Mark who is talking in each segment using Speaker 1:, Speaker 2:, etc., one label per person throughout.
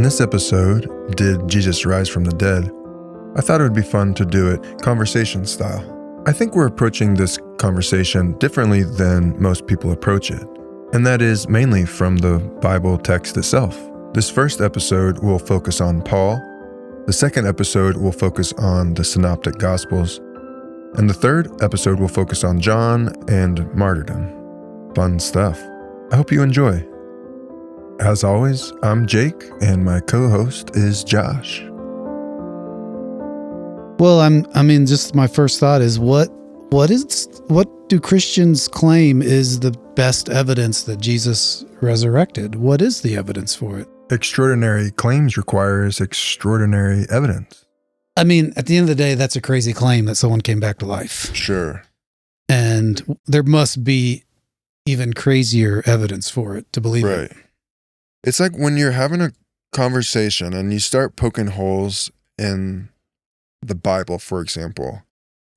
Speaker 1: In this episode, Did Jesus Rise from the Dead? I thought it would be fun to do it conversation style. I think we're approaching this conversation differently than most people approach it, and that is mainly from the Bible text itself. This first episode will focus on Paul, the second episode will focus on the Synoptic Gospels, and the third episode will focus on John and martyrdom. Fun stuff. I hope you enjoy. As always, I'm Jake, and my co-host is Josh.
Speaker 2: Well, just my first thought is what do Christians claim is the best evidence that Jesus resurrected? What is the evidence for it?
Speaker 1: Extraordinary claims requires extraordinary evidence.
Speaker 2: I mean, at the end of the day, that's a crazy claim that someone came back to life.
Speaker 1: Sure.
Speaker 2: And there must be even crazier evidence for it to believe it.
Speaker 1: Right. It's like when you're having a conversation and you start poking holes in the Bible, for example,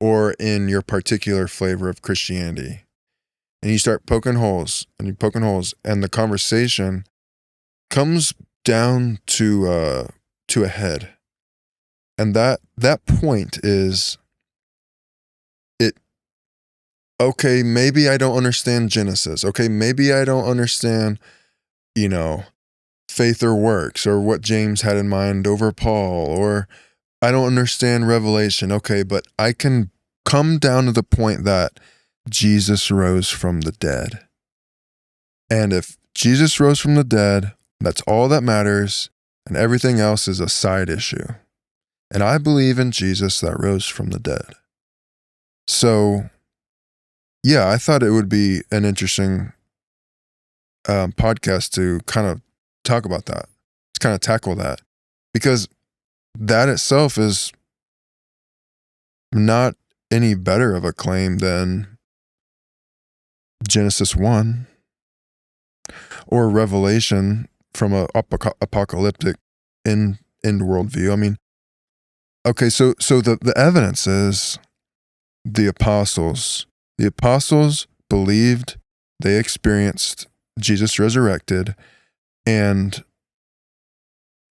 Speaker 1: or in your particular flavor of Christianity, and you start poking holes and the conversation comes down to a head. And that point is it. Okay, maybe I don't understand Genesis. Okay, maybe I don't understand, faith or works, or what James had in mind over Paul, or I don't understand Revelation. Okay, but I can come down to the point that Jesus rose from the dead. And if Jesus rose from the dead, that's all that matters, and everything else is a side issue. And I believe in Jesus that rose from the dead. So, yeah, I thought it would be an interesting podcast to kind of talk about that, to kind of tackle that, because that itself is not any better of a claim than Genesis 1 or Revelation from an apocalyptic end worldview. I mean, okay, so the evidence is the apostles. The apostles believed, they experienced Jesus resurrected, and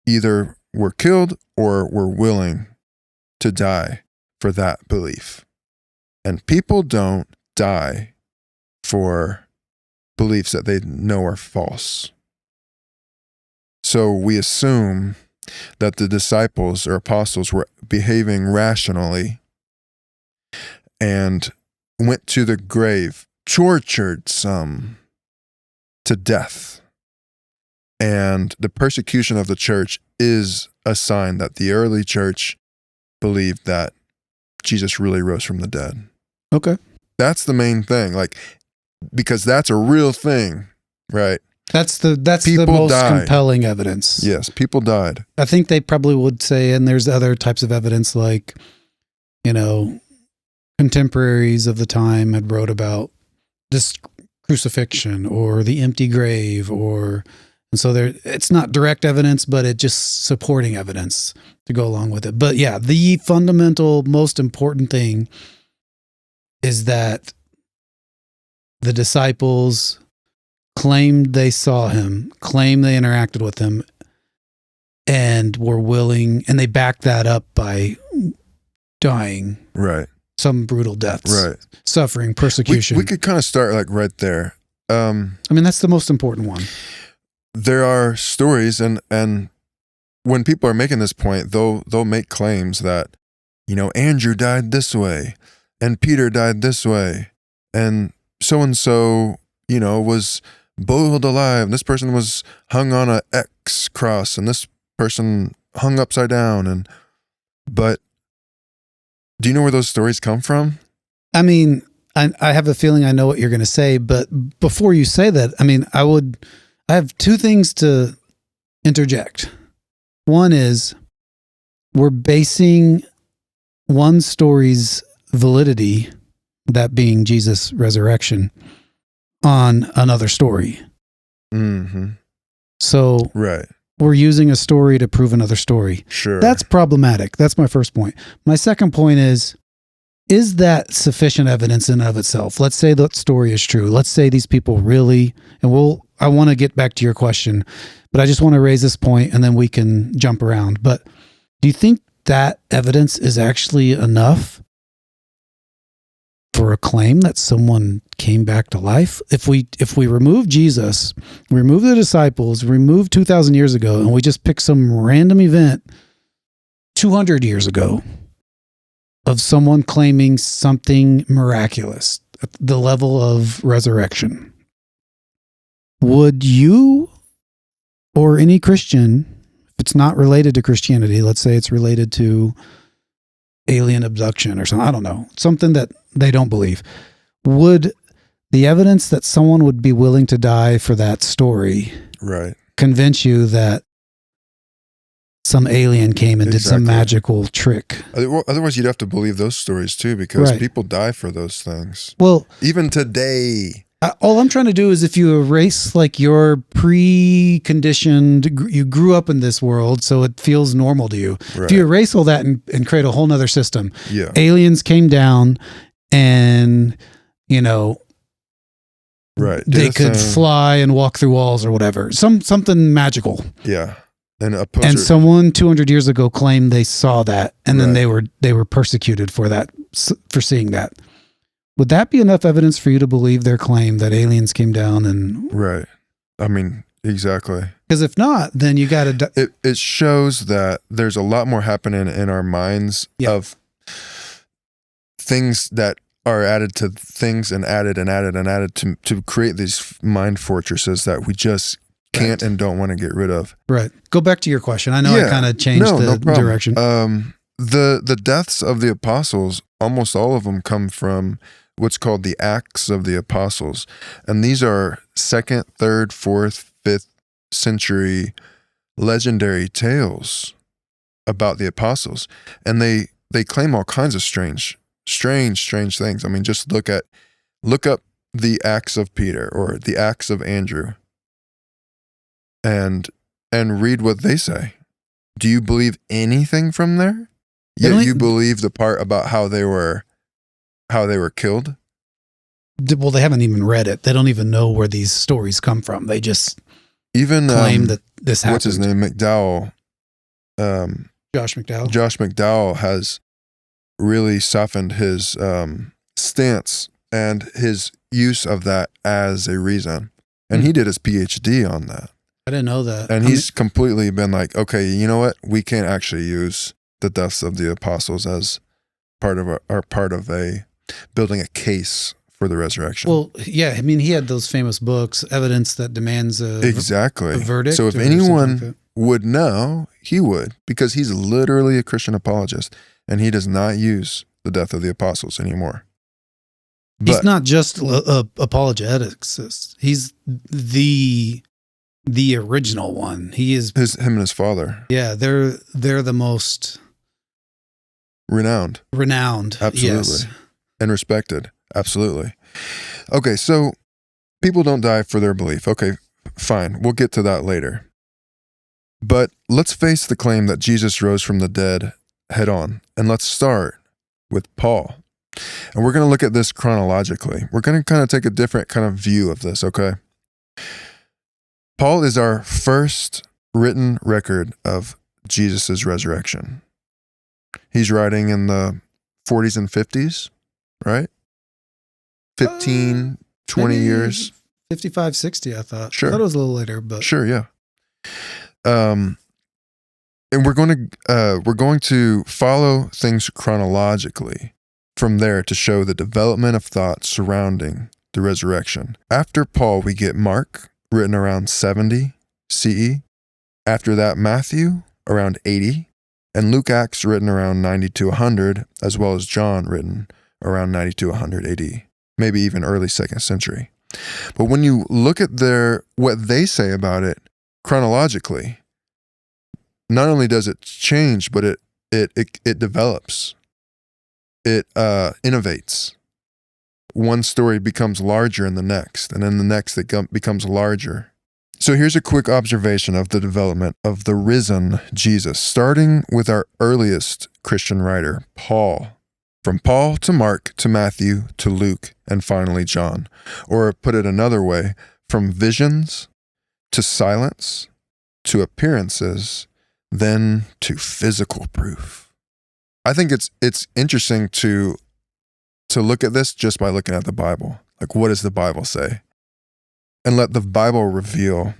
Speaker 1: either were killed or were willing to die for that belief. And people don't die for beliefs that they know are false. So we assume that the disciples or apostles were behaving rationally and went to the grave, tortured some to death. And the persecution of the church is a sign that the early church believed that Jesus really rose from the dead.
Speaker 2: Okay.
Speaker 1: That's the main thing, because that's a real thing, right?
Speaker 2: That's the
Speaker 1: People
Speaker 2: most
Speaker 1: died.
Speaker 2: compelling evidence.
Speaker 1: Yes, people died.
Speaker 2: I think they probably would say, and there's other types of evidence like, contemporaries of the time had wrote about this crucifixion or the empty grave, and so it's not direct evidence, but it's just supporting evidence to go along with it. But yeah, the fundamental, most important thing is that the disciples claimed they saw him, claimed they interacted with him, and were willing, and they backed that up by dying.
Speaker 1: Right.
Speaker 2: Some brutal deaths.
Speaker 1: Right.
Speaker 2: Suffering, persecution.
Speaker 1: We could kind of start right there.
Speaker 2: That's the most important one.
Speaker 1: There are stories, and when people are making this point, they'll make claims that, Andrew died this way, and Peter died this way, and so, was boiled alive, and this person was hung on a X cross, and this person hung upside down, but do you know where those stories come from?
Speaker 2: I mean, I have a feeling I know what you're going to say, but before you say that, I have two things to interject. One is we're basing one story's validity, that being Jesus' resurrection, on another story.
Speaker 1: Mm-hmm.
Speaker 2: So
Speaker 1: right.
Speaker 2: We're using a story to prove another story.
Speaker 1: Sure.
Speaker 2: That's problematic. That's my first point. My second point is is that sufficient evidence in and of itself? Let's say that story is true. Let's say these people really, and I want to get back to your question, but I just want to raise this point and then we can jump around. But do you think that evidence is actually enough for a claim that someone came back to life? If we remove Jesus, remove the disciples, remove 2,000 years ago, and we just pick some random event 200 years ago of someone claiming something miraculous at the level of resurrection, would you or any Christian, if it's not related to Christianity, let's say it's related to alien abduction or something, I don't know, something that they don't believe, would the evidence that someone would be willing to die for that story convince you that some alien came and did some magical trick?
Speaker 1: Otherwise, you'd have to believe those stories too, because people die for those things.
Speaker 2: Well,
Speaker 1: even today.
Speaker 2: All I'm trying to do is if you erase like your pre-conditioned, you grew up in this world, so it feels normal to you. Right. If you erase all that and create a whole nother system, aliens came down and, they could fly and walk through walls or whatever. Something magical.
Speaker 1: Yeah.
Speaker 2: And someone 200 years ago claimed they saw that, and then they were persecuted for seeing that. Would that be enough evidence for you to believe their claim that aliens came down and?
Speaker 1: Right. I mean, exactly.
Speaker 2: Because if not, then you got to.
Speaker 1: It shows that there's a lot more happening in our minds of things that are added to things and added to create these mind fortresses that we just can't and don't want to get rid of.
Speaker 2: Right. Go back to your question. I know I kind of changed the direction.
Speaker 1: The deaths of the apostles, almost all of them come from what's called the Acts of the Apostles. And these are 2nd, 3rd, 4th, 5th century legendary tales about the apostles. And they claim all kinds of strange things. I mean, just look up the Acts of Peter or the Acts of Andrew. And read what they say. Do you believe anything from there? Yeah, you believe the part about how they were killed?
Speaker 2: Well, they haven't even read it. They don't even know where these stories come from. They just
Speaker 1: even
Speaker 2: claim that this happened.
Speaker 1: What's his name? McDowell.
Speaker 2: Josh McDowell.
Speaker 1: Josh McDowell has really softened his stance and his use of that as a reason. And he did his PhD on that.
Speaker 2: I didn't know that.
Speaker 1: And he's completely been like, okay, you know what? We can't actually use the deaths of the apostles as part of building a case for the resurrection.
Speaker 2: Well, yeah, I mean, he had those famous books, Evidence That Demands a Verdict.
Speaker 1: So if anyone would know, he would, because he's literally a Christian apologist, and he does not use the death of the apostles anymore.
Speaker 2: He's not just apologetics. He's the original one. He is
Speaker 1: him and his father.
Speaker 2: Yeah, they're the most
Speaker 1: renowned. Absolutely.
Speaker 2: Yes.
Speaker 1: And respected. Absolutely. Okay, so people don't die for their belief. Okay, fine. We'll get to that later. But let's face the claim that Jesus rose from the dead head on. And let's start with Paul. And we're going to look at this chronologically. We're going to kind of take a different kind of view of this, okay? Paul is our first written record of Jesus' resurrection. He's writing in the 40s and 50s, right? 15, 20 years.
Speaker 2: 55, 60, I thought.
Speaker 1: Sure.
Speaker 2: I thought it was a little later, but.
Speaker 1: Sure, yeah. And we're going to follow things chronologically from there to show the development of thought surrounding the resurrection. After Paul, we get Mark, written around 70 CE. After that, Matthew, around 80. And Luke Acts, written around 90 to 100, as well as John, written around 90 to 100 AD, maybe even early 2nd century. But when you look at what they say about it chronologically, not only does it change, but it develops. It innovates. One story becomes larger in the next, and then the next it becomes larger. So here's a quick observation of the development of the risen Jesus, starting with our earliest Christian writer, Paul. From Paul to Mark to Matthew to Luke and finally John. Or put it another way, from visions to silence to appearances, then to physical proof. I think it's interesting to look at this just by looking at the Bible. Like, what does the Bible say? And let the Bible reveal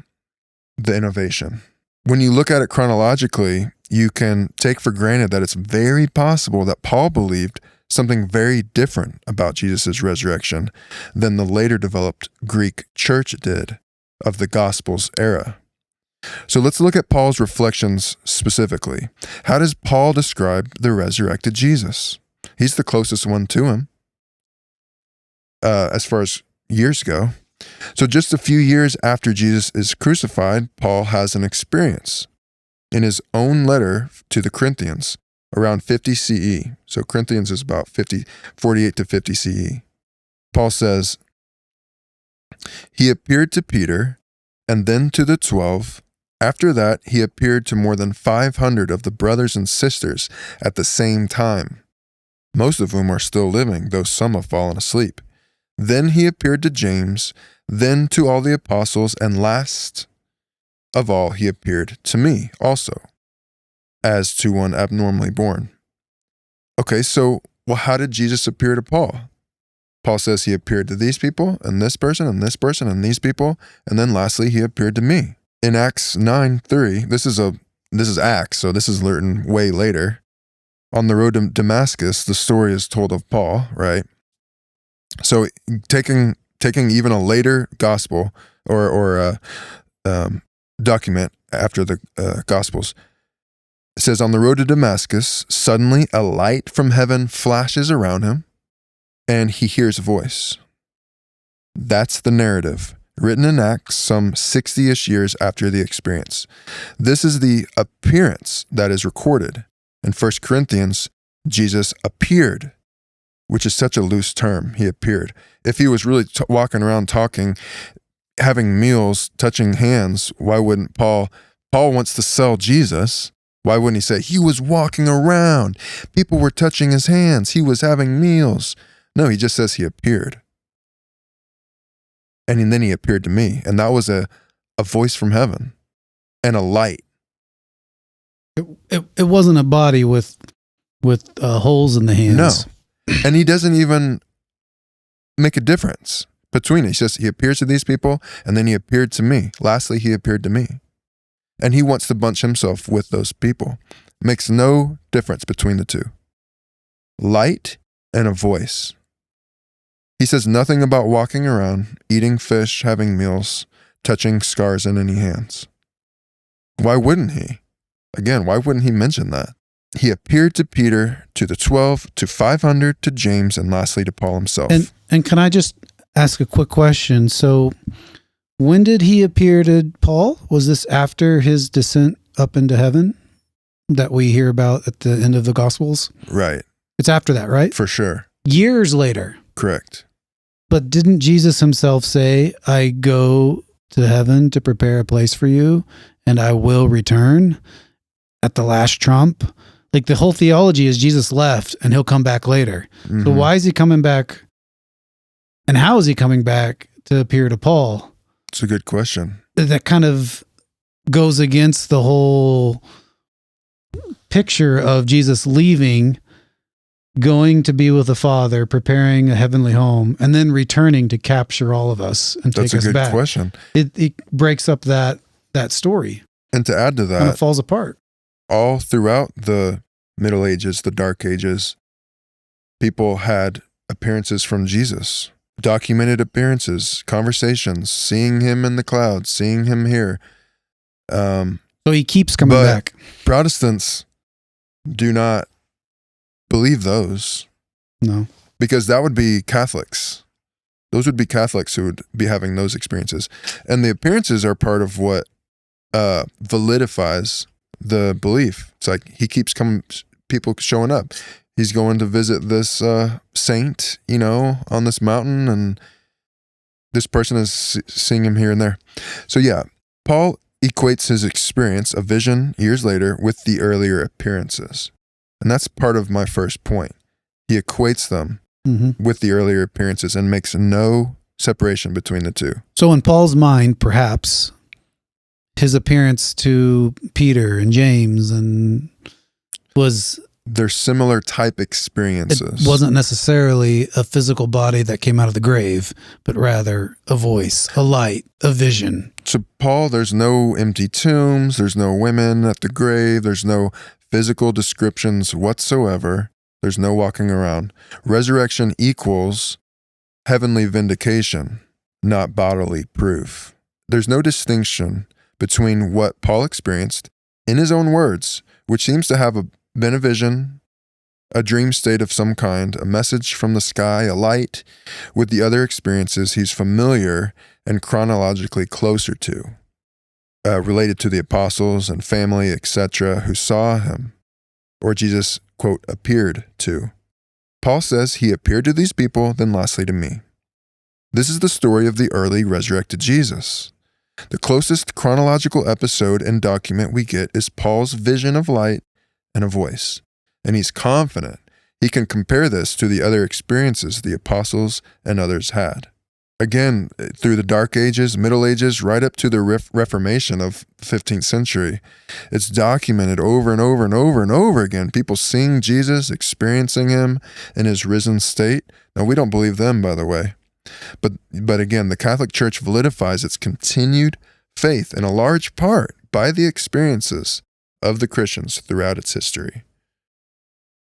Speaker 1: the innovation. When you look at it chronologically, you can take for granted that it's very possible that Paul believed something very different about Jesus' resurrection than the later developed Greek church did of the Gospels era. So let's look at Paul's reflections specifically. How does Paul describe the resurrected Jesus? He's the closest one to him as far as years go. So just a few years after Jesus is crucified, Paul has an experience. In his own letter to the Corinthians, around 50 CE, so Corinthians is about 48 to 50 CE, Paul says, "He appeared to Peter and then to the 12. After that, he appeared to more than 500 of the brothers and sisters at the same time, most of whom are still living, though some have fallen asleep. Then he appeared to James, then to all the apostles, and last of all, he appeared to me also, as to one abnormally born." Okay, so how did Jesus appear to Paul? Paul says he appeared to these people, and this person, and this person, and these people, and then lastly, he appeared to me. In Acts 9:3, this is Acts, so this is written way later. On the road to Damascus, the story is told of Paul, right? So taking even a later gospel or document after the Gospels, it says, on the road to Damascus, suddenly a light from heaven flashes around him, and he hears a voice. That's the narrative, written in Acts some 60-ish years after the experience. This is the appearance that is recorded. In 1 Corinthians, Jesus appeared, which is such a loose term. He appeared. If he was really walking around talking, having meals, touching hands, why wouldn't Paul wants to sell Jesus. Why wouldn't he say, he was walking around, people were touching his hands, he was having meals? No, he just says he appeared. And then he appeared to me, and that was a voice from heaven and a light.
Speaker 2: It wasn't a body with holes in the hands.
Speaker 1: No. And he doesn't even make a difference between it. He says he appears to these people, and then he appeared to me. Lastly, he appeared to me. And he wants to bunch himself with those people. Makes no difference between the two. Light and a voice. He says nothing about walking around, eating fish, having meals, touching scars in any hands. Why wouldn't he? Again, why wouldn't he mention that? He appeared to Peter, to the 12, to 500, to James, and lastly to Paul himself.
Speaker 2: And can I just ask a quick question? So when did he appear to Paul? Was this after his descent up into heaven that we hear about at the end of the Gospels?
Speaker 1: Right.
Speaker 2: It's after that, right?
Speaker 1: For sure.
Speaker 2: Years later.
Speaker 1: Correct.
Speaker 2: But didn't Jesus himself say, I go to heaven to prepare a place for you, and I will return at the last trump? Like, the whole theology is Jesus left and he'll come back later. Mm-hmm. So why is he coming back? And how is he coming back to appear to Paul?
Speaker 1: It's a good question.
Speaker 2: That kind of goes against the whole picture of Jesus leaving, going to be with the Father, preparing a heavenly home, and then returning to capture all of us and take us back. That's a good
Speaker 1: question.
Speaker 2: It breaks up that story.
Speaker 1: And to add to that,
Speaker 2: and it falls apart.
Speaker 1: All throughout the Middle Ages, the Dark Ages, people had appearances from Jesus, documented appearances, conversations, seeing him in the clouds, seeing him here.
Speaker 2: So he keeps coming back.
Speaker 1: Protestants do not believe those.
Speaker 2: No.
Speaker 1: Because that would be Catholics. Those would be Catholics who would be having those experiences. And the appearances are part of what validifies the belief. It's like he keeps coming, people showing up. He's going to visit this saint, on this mountain, and this person is seeing him here and there. So yeah, Paul equates his experience, a vision years later, with the earlier appearances. And that's part of my first point. He equates them
Speaker 2: Mm-hmm.
Speaker 1: with the earlier appearances and makes no separation between the two.
Speaker 2: So in Paul's mind, perhaps his appearance to Peter and James was
Speaker 1: They're similar type
Speaker 2: it
Speaker 1: experiences.
Speaker 2: wasn't necessarily a physical body that came out of the grave, but rather a voice, a light, a vision.
Speaker 1: To Paul, there's no empty tombs, there's no women at the grave, there's no physical descriptions whatsoever, there's no walking around. Resurrection equals heavenly vindication, not bodily proof. There's no distinction between what Paul experienced in his own words, which seems to have been a vision, a dream state of some kind, a message from the sky, a light, with the other experiences he's familiar and chronologically closer to, related to the apostles and family, etc., who saw him, or Jesus, quote, appeared to. Paul says he appeared to these people, then lastly to me. This is the story of the early resurrected Jesus. The closest chronological episode and document we get is Paul's vision of light and a voice, and he's confident he can compare this to the other experiences the apostles and others had. Again, through the Dark Ages, Middle Ages, right up to the Reformation of the 15th century, it's documented over and over and over and over again. People seeing Jesus, experiencing him in his risen state. Now, we don't believe them, by the way. But again, the Catholic Church validifies its continued faith in a large part by the experiences of the Christians throughout its history.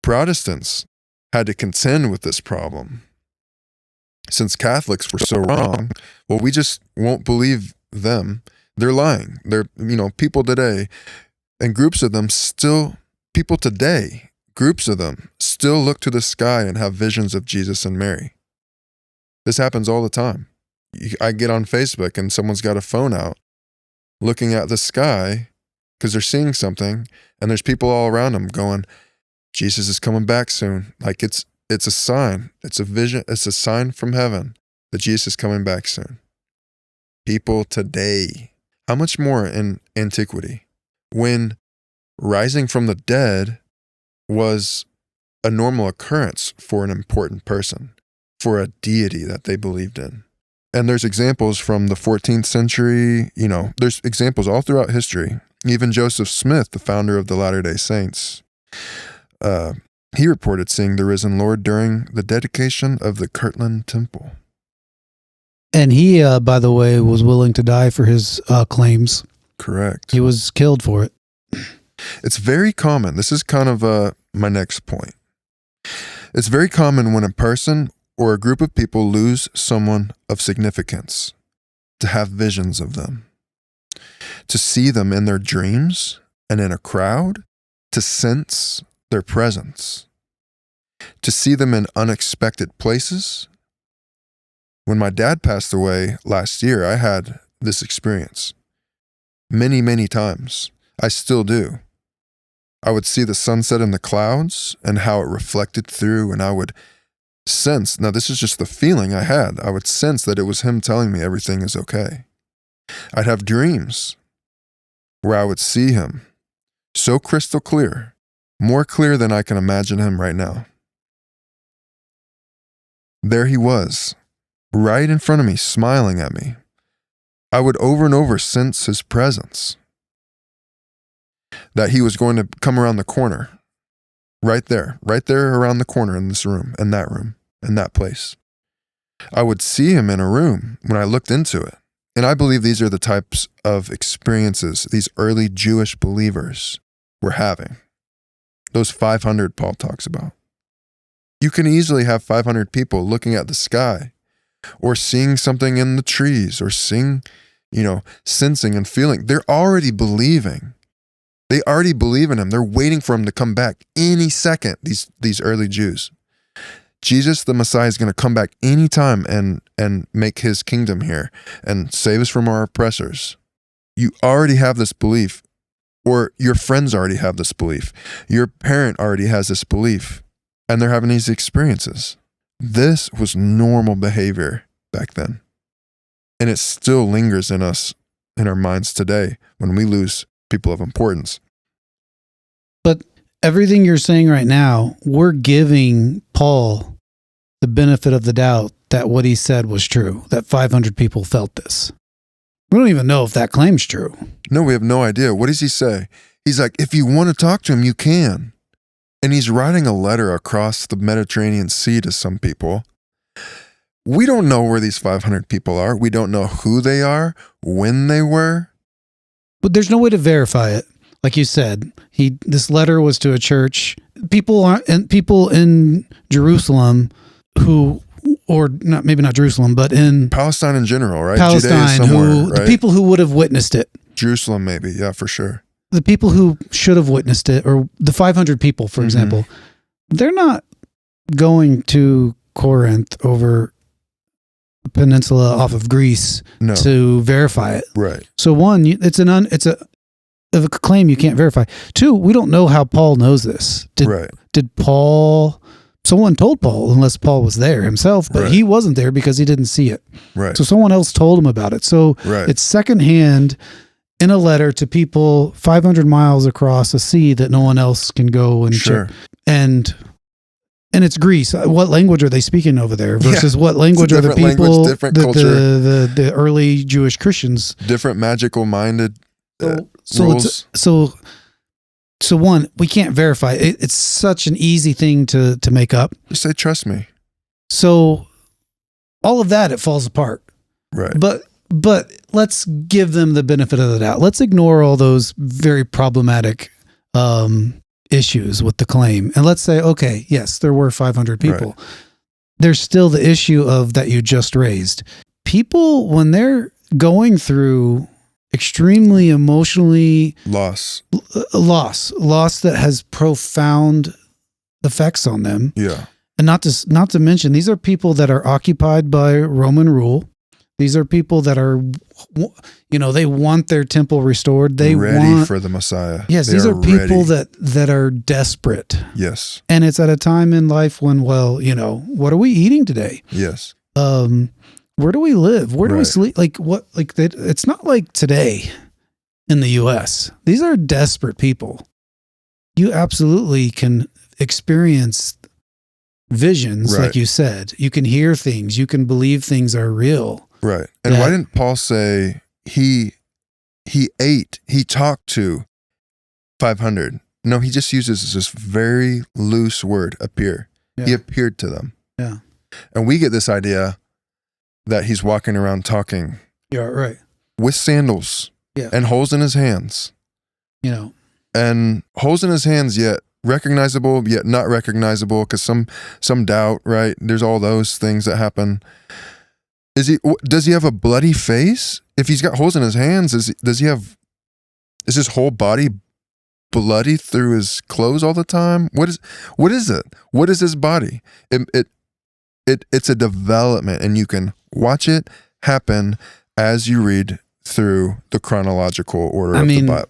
Speaker 1: Protestants had to contend with this problem. Since Catholics were so wrong, well, we just won't believe them. They're lying. They're, people today, and groups of them still look to the sky and have visions of Jesus and Mary. This happens all the time. I get on Facebook and someone's got a phone out looking at the sky because they're seeing something, and there's people all around them going, Jesus is coming back soon. Like it's a sign. It's a vision. It's a sign from heaven that Jesus is coming back soon. People today, how much more in antiquity, when rising from the dead was a normal occurrence for an important person, for a deity that they believed in. And there's examples from the 14th century, there's examples all throughout history. Even Joseph Smith, the founder of the Latter-day Saints, he reported seeing the risen Lord during the dedication of the Kirtland Temple.
Speaker 2: And he, by the way, was willing to die for his claims.
Speaker 1: Correct.
Speaker 2: He was killed for it.
Speaker 1: It's very common. This is kind of my next point. It's very common when a person or a group of people lose someone of significance to have visions of them, to see them in their dreams and in a crowd, to sense their presence, to see them in unexpected places. When my dad passed away last year, I had this experience many, many times. I still do. I would see the sunset in the clouds and how it reflected through, and I would sense, now this is just the feeling I had, I would sense that it was him telling me everything is okay. I'd have dreams where I would see him so crystal clear, more clear than I can imagine him right now. There he was, right in front of me, smiling at me. I would over and over sense his presence, that he was going to come around the corner, right there around the corner in this room, in that place. I would see him in a room when I looked into it. And I believe these are the types of experiences these early Jewish believers were having. Those 500 Paul talks about. You can easily have 500 people looking at the sky or seeing something in the trees or sensing and feeling. They're already believing. They already believe in him. They're waiting for him to come back any second, these early Jews. Jesus, the Messiah, is going to come back anytime and make his kingdom here and save us from our oppressors. You already have this belief, or your friends already have this belief. Your parent already has this belief, and they're having these experiences. This was normal behavior back then. And it still lingers in us, in our minds today, when we lose people of importance.
Speaker 2: But everything you're saying right now, we're giving Paul the benefit of the doubt that what he said was true, that 500 people felt this. We don't even know if that claim's true.
Speaker 1: No, we have no idea. What does he say? He's like, if you want to talk to him, you can. And he's writing a letter across the Mediterranean Sea to some people. We don't know where these 500 people are. We don't know who they are, when they were.
Speaker 2: But there's no way to verify it. Like you said, this letter was to a church. People in Jerusalem maybe not Jerusalem, but in
Speaker 1: Palestine in general, right?
Speaker 2: Palestine,
Speaker 1: Judea somewhere, right?
Speaker 2: The people who would have witnessed it.
Speaker 1: Jerusalem, maybe. Yeah, for sure.
Speaker 2: The people who should have witnessed it, or the 500 people, for example, they're not going to Corinth over a peninsula off of Greece to verify it.
Speaker 1: Right.
Speaker 2: So one, it's a claim you can't verify. Two, we don't know how Paul knows this. Did Paul? Someone told Paul, unless Paul was there himself, but he wasn't there because he didn't see it.
Speaker 1: Right.
Speaker 2: So someone else told him about it. So it's secondhand in a letter to people 500 miles across a sea that no one else can go and check. And it's Greece. What language are they speaking over there versus what language are the people,
Speaker 1: different culture,
Speaker 2: the early Jewish Christians?
Speaker 1: Different magical minded rules.
Speaker 2: So one, we can't verify. It's such an easy thing to make up.
Speaker 1: Just say, trust me.
Speaker 2: So all of that, it falls apart.
Speaker 1: Right.
Speaker 2: But let's give them the benefit of the doubt. Let's ignore all those very problematic issues with the claim. And let's say, okay, yes, there were 500 people. Right. There's still the issue of that you just raised. People, when they're going through extremely emotionally loss that has profound effects on them.
Speaker 1: Yeah.
Speaker 2: And not to mention, these are people that are occupied by Roman rule. These are people that are, they want their temple restored. They
Speaker 1: ready for the Messiah.
Speaker 2: Yes, these are people that are desperate.
Speaker 1: Yes.
Speaker 2: And it's at a time in life when, what are we eating today?
Speaker 1: Yes.
Speaker 2: Where do we live? Where do we sleep? It's not like today in the U.S. These are desperate people. You absolutely can experience visions, like you said. You can hear things. You can believe things are real.
Speaker 1: Right. And why didn't Paul say he talked to 500? No, he just uses this very loose word, appear. Yeah. He appeared to them.
Speaker 2: Yeah.
Speaker 1: And we get this idea that he's walking around talking.
Speaker 2: Yeah, right.
Speaker 1: With sandals.
Speaker 2: Yeah.
Speaker 1: And holes in his hands. And holes in his hands, yet recognizable, yet not recognizable, because some doubt, right? There's all those things that happen. Does he have a bloody face? If he's got holes in his hands, is his whole body bloody through his clothes all the time? What is it? What is his body? It's a development, and you can watch it happen as you read through the chronological order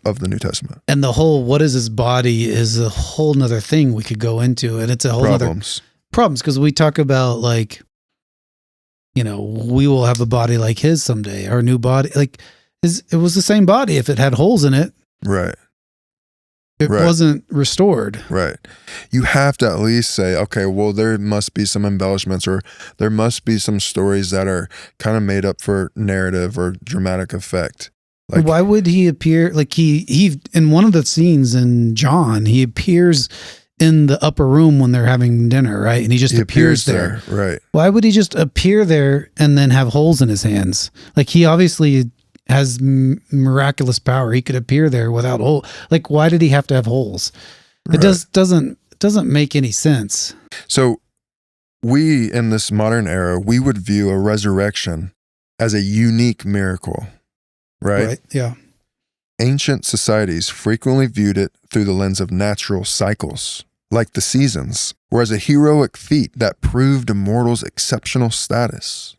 Speaker 1: of the New Testament.
Speaker 2: And the whole what is his body is a whole nother thing we could go into, and it's a whole
Speaker 1: problems
Speaker 2: because we talk about we will have a body like his someday, our new body. It was the same body if it had holes in it.
Speaker 1: Right.
Speaker 2: It wasn't restored.
Speaker 1: Right. You have to at least say, okay, well, there must be some embellishments, or there must be some stories that are kind of made up for narrative or dramatic effect.
Speaker 2: Why would he appear? He in one of the scenes in John, he appears in the upper room when they're having dinner, right? And he appears there.
Speaker 1: Right.
Speaker 2: Why would he just appear there and then have holes in his hands? He obviously has miraculous power. He could appear there without hole. Why did he have to have holes? It doesn't make any sense.
Speaker 1: So we, in this modern era, we would view a resurrection as a unique miracle, right?
Speaker 2: Yeah.
Speaker 1: Ancient societies frequently viewed it through the lens of natural cycles, like the seasons, or as a heroic feat that proved a mortal's exceptional status.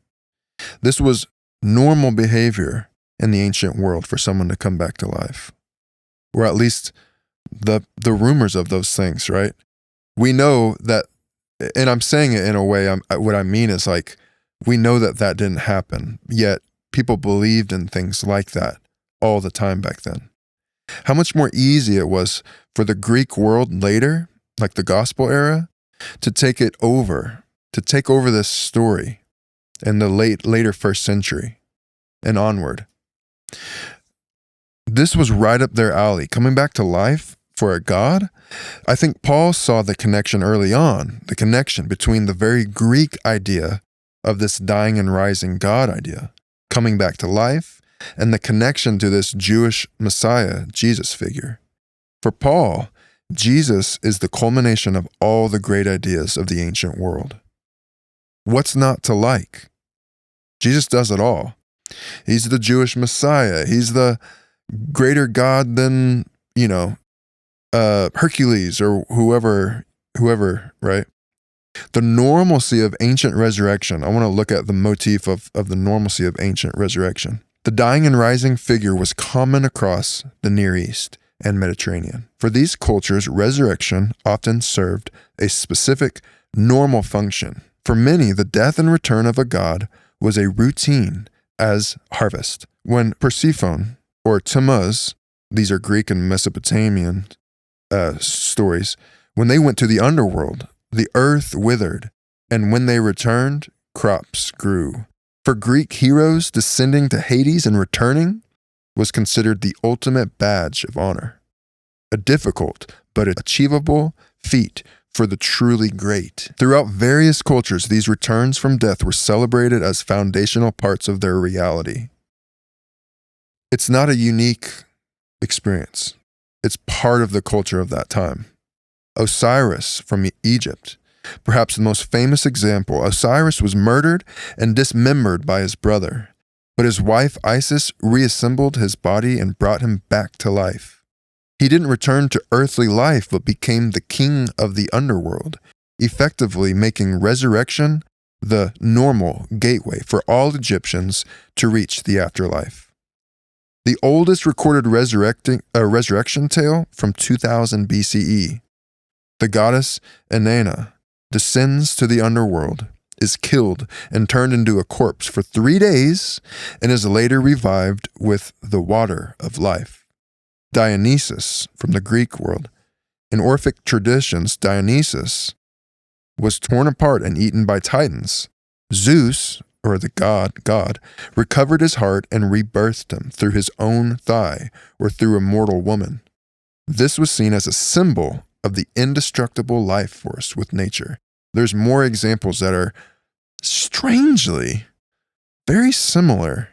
Speaker 1: This was normal behavior in the ancient world for someone to come back to life, or at least the rumors of those things, right? We know that, and I'm saying it in a way, what I mean is we know that didn't happen, yet people believed in things like that all the time back then. How much more easy it was for the Greek world later, like the gospel era, to take over this story in the later first century and onward. This was right up their alley. Coming back to life for a God, I think Paul saw the connection early on, the connection between the very Greek idea of this dying and rising God idea, coming back to life, and the connection to this Jewish Messiah, Jesus figure. For Paul, Jesus is the culmination of all the great ideas of the ancient world. What's not to like? Jesus does it all. He's the Jewish Messiah. He's the greater God than, Hercules or whoever, right? The normalcy of ancient resurrection. I want to look at the motif of the normalcy of ancient resurrection. The dying and rising figure was common across the Near East and Mediterranean. For these cultures, resurrection often served a specific normal function. For many, the death and return of a god was a routine as harvest. When Persephone or Tammuz, these are Greek and Mesopotamian stories, when they went to the underworld, the earth withered, and when they returned, crops grew. For Greek heroes, descending to Hades and returning was considered the ultimate badge of honor, a difficult but achievable feat for the truly great. Throughout various cultures, these returns from death were celebrated as foundational parts of their reality. It's not a unique experience. It's part of the culture of that time. Osiris from Egypt, perhaps the most famous example. Osiris was murdered and dismembered by his brother, but his wife Isis reassembled his body and brought him back to life. He didn't return to earthly life, but became the king of the underworld, effectively making resurrection the normal gateway for all Egyptians to reach the afterlife. The oldest recorded resurrection tale from 2000 BCE. The goddess Inanna descends to the underworld, is killed and turned into a corpse for 3 days, and is later revived with the water of life. Dionysus from the Greek world. In Orphic traditions, Dionysus was torn apart and eaten by Titans. Zeus, or the god, recovered his heart and rebirthed him through his own thigh or through a mortal woman. This was seen as a symbol of the indestructible life force with nature. There's more examples that are strangely very similar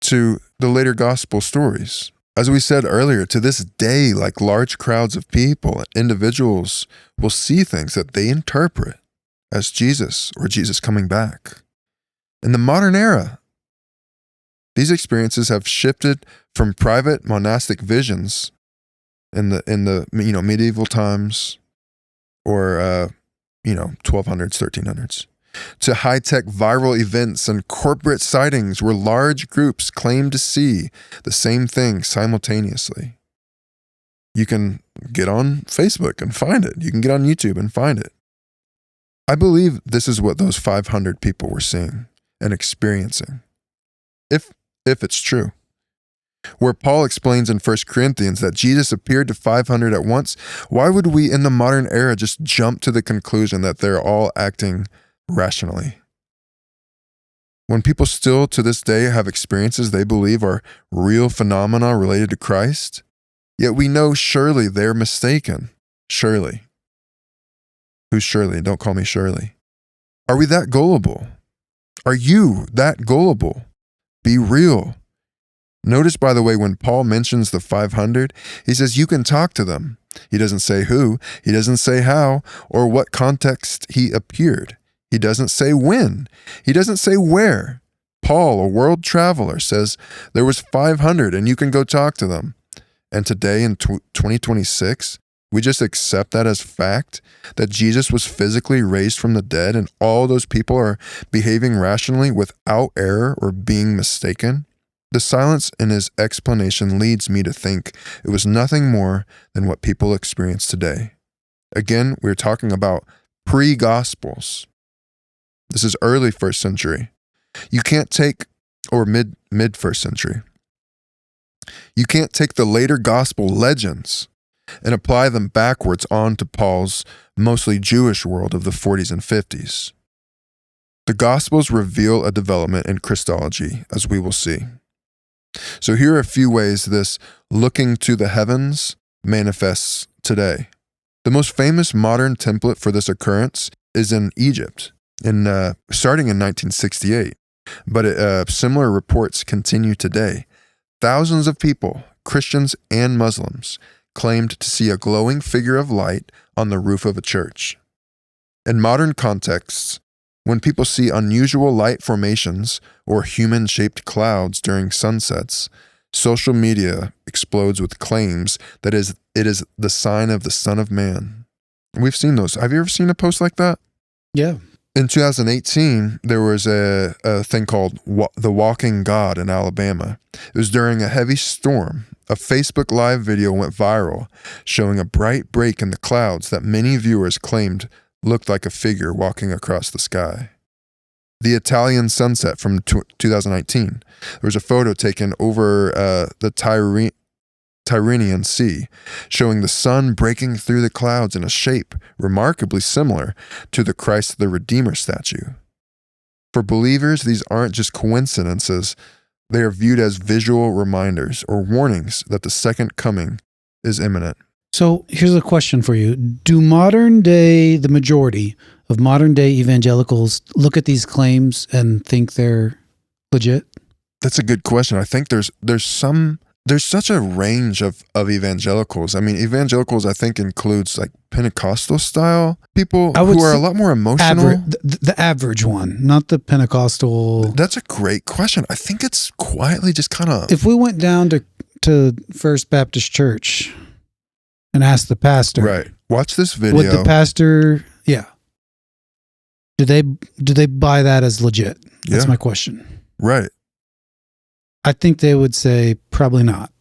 Speaker 1: to the later gospel stories. As we said earlier, to this day, like large crowds of people, individuals will see things that they interpret as Jesus or Jesus coming back. In the modern era, these experiences have shifted from private monastic visions in the medieval times or 1200s, 1300s, to high-tech viral events and corporate sightings where large groups claim to see the same thing simultaneously. You can get on Facebook and find it. You can get on YouTube and find it. I believe this is what those 500 people were seeing and experiencing, if it's true. Where Paul explains in 1 Corinthians that Jesus appeared to 500 at once, why would we in the modern era just jump to the conclusion that they're all acting rationally? When people still to this day have experiences they believe are real phenomena related to Christ, yet we know surely they're mistaken. Surely. Who's Shirley? Don't call me Shirley. Are we that gullible? Are you that gullible? Be real. Notice, by the way, when Paul mentions the 500, he says you can talk to them. He doesn't say who, he doesn't say how, or what context he appeared. He doesn't say when. He doesn't say where. Paul, a world traveler, says there was 500 and you can go talk to them. And today in 2026, we just accept that as fact, that Jesus was physically raised from the dead and all those people are behaving rationally without error or being mistaken. The silence in his explanation leads me to think it was nothing more than what people experience today. Again, we're talking about pre-Gospels. This is early first century. You can't take, or mid first century. You can't take the later gospel legends and apply them backwards onto Paul's mostly Jewish world of the 40s and 50s. The Gospels reveal a development in Christology, as we will see. So here are a few ways this looking to the heavens manifests today. The most famous modern template for this occurrence is in Egypt, starting in 1968. But similar reports continue today. Thousands of people, Christians and Muslims, claimed to see a glowing figure of light on the roof of a church. In modern contexts, when people see unusual light formations or human-shaped clouds during sunsets, social media explodes with claims that it is the sign of the Son of Man. We've seen those. Have you ever seen a post like that?
Speaker 2: Yeah.
Speaker 1: In 2018, there was a thing called The Walking God in Alabama. It was during a heavy storm. A Facebook Live video went viral, showing a bright break in the clouds that many viewers claimed looked like a figure walking across the sky. The Italian sunset from 2019. There was a photo taken over the Tyrrhenian Sea, showing the sun breaking through the clouds in a shape remarkably similar to the Christ the Redeemer statue. For believers, these aren't just coincidences. They are viewed as visual reminders or warnings that the second coming is imminent.
Speaker 2: So here's a question for you. Do the majority of modern day evangelicals look at these claims and think they're legit?
Speaker 1: That's a good question. I think there's such a range of evangelicals. I mean, evangelicals, I think, includes like Pentecostal style people who are a lot more emotional.
Speaker 2: The average one, not the Pentecostal.
Speaker 1: That's a great question. I think it's quietly just kind of.
Speaker 2: If we went down to First Baptist Church and asked the pastor,
Speaker 1: right? Watch this video.
Speaker 2: Would the pastor, do they buy that as legit? That's my question.
Speaker 1: Right.
Speaker 2: I think they would say probably not.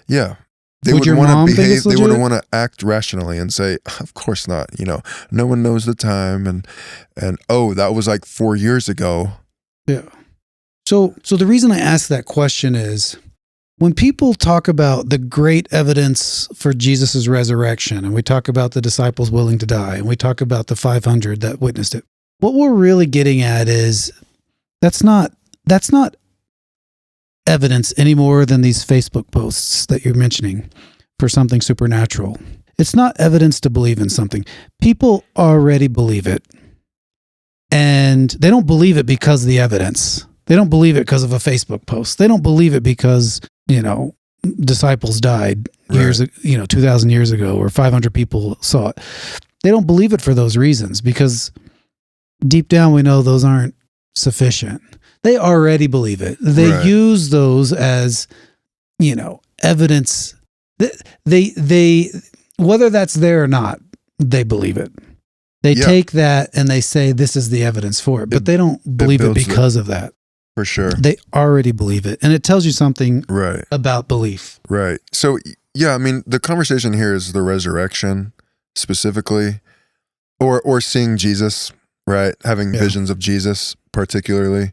Speaker 1: Yeah. They would want to behave. They would want to act rationally and say, of course not. No one knows the time. And that was like 4 years ago.
Speaker 2: Yeah. So the reason I ask that question is when people talk about the great evidence for Jesus' resurrection, and we talk about the disciples willing to die, and we talk about the 500 that witnessed it, what we're really getting at is that's not evidence any more than these Facebook posts that you're mentioning for something supernatural. It's not evidence to believe in something. People already believe it. And they don't believe it because of the evidence. They don't believe it because of a Facebook post. They don't believe it because, disciples died 2,000 years ago or 500 people saw it. They don't believe it for those reasons because deep down we know those aren't sufficient. They already believe it. They use those as, evidence. They whether that's there or not, they believe it. They take that and they say this is the evidence for it, but they don't believe it because of that.
Speaker 1: For sure.
Speaker 2: They already believe it. And it tells you something about belief.
Speaker 1: Right. So, I mean, the conversation here is the resurrection specifically, or seeing Jesus, right? Having visions of Jesus particularly.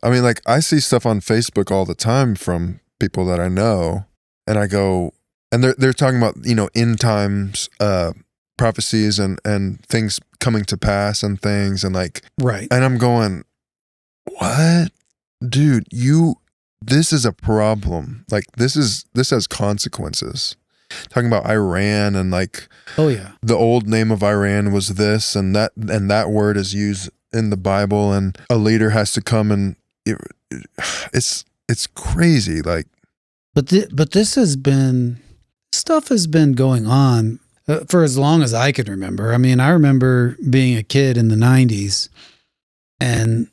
Speaker 1: I mean, like I see stuff on Facebook all the time from people that I know, and I go, and they're talking about, end times prophecies and things coming to pass and things and like,
Speaker 2: right.
Speaker 1: And I'm going, what? Dude, this is a problem. Like this has consequences. Talking about Iran and like, the old name of Iran was this, and that word is used in the Bible, and a leader has to come and it's crazy. Like,
Speaker 2: but this stuff has been going on for as long as I can remember. I mean, I remember being a kid in the 90s and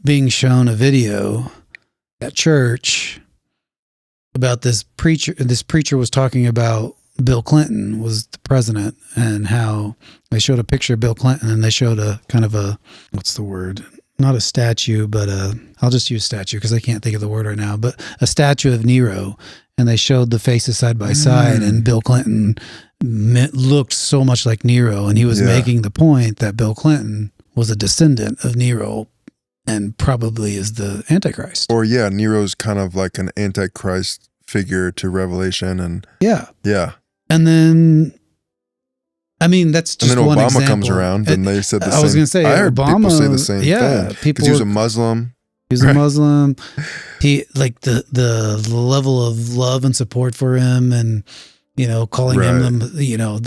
Speaker 2: being shown a video at church about this preacher. This preacher was talking about Bill Clinton was the president and how they showed a picture of Bill Clinton and they showed a kind of a, what's the word? Not a statue, but I'll just use statue because I can't think of the word right now, but a statue of Nero. And they showed the faces side by side, and Bill Clinton looked so much like Nero. And he was making the point that Bill Clinton was a descendant of Nero and probably is the Antichrist.
Speaker 1: Or Nero's kind of like an Antichrist figure to Revelation, and
Speaker 2: Yeah.
Speaker 1: yeah.
Speaker 2: And then, I mean, that's just
Speaker 1: And then
Speaker 2: one
Speaker 1: Obama
Speaker 2: example.
Speaker 1: comes around, and they said the same.
Speaker 2: I was going to say,
Speaker 1: I heard
Speaker 2: Obama,
Speaker 1: people say the same thing.
Speaker 2: people
Speaker 1: Because he was a Muslim.
Speaker 2: He was a Muslim. He like the level of love and support for him, and calling him.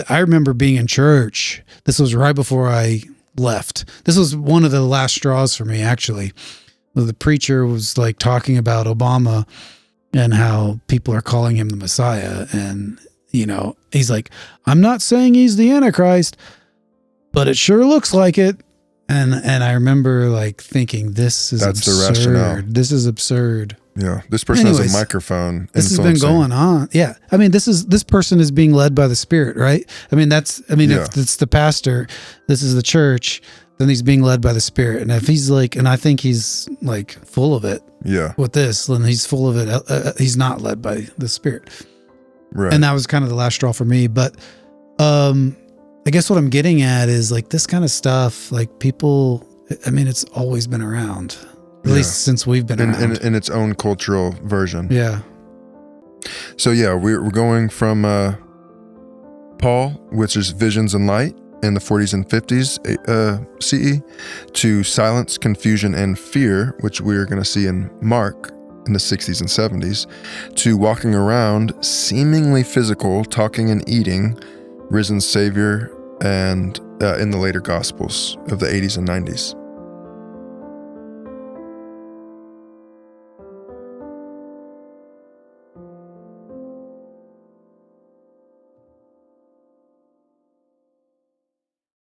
Speaker 2: I remember being in church. This was right before I left. This was one of the last straws for me, actually. The preacher was like talking about Obama and how people are calling him the Messiah, and he's like, I'm not saying he's the Antichrist, but it sure looks like it. And I remember like thinking, that's absurd.
Speaker 1: The rationale.
Speaker 2: This is absurd.
Speaker 1: Yeah. This person has a microphone.
Speaker 2: This has been going on. Yeah. I mean, this person is being led by the Spirit, right? I mean, if it's the pastor, this is the church, then he's being led by the Spirit. And if he's like, and I think he's like full of it.
Speaker 1: Yeah.
Speaker 2: With this, then he's full of it. He's not led by the Spirit.
Speaker 1: Right.
Speaker 2: And that was kind of the last straw for me. But, I guess what I'm getting at is like this kind of stuff, like people, I mean, it's always been around, at least since we've been around.
Speaker 1: In its own cultural version.
Speaker 2: Yeah.
Speaker 1: So yeah, we're going from Paul, which is Visions and Light in the 40s and 50s CE, to Silence, Confusion, and Fear, which we're going to see in Mark in the 60s and 70s, to Walking Around, Seemingly Physical, Talking and Eating, Risen Savior, and in the later Gospels of the 80s and 90s.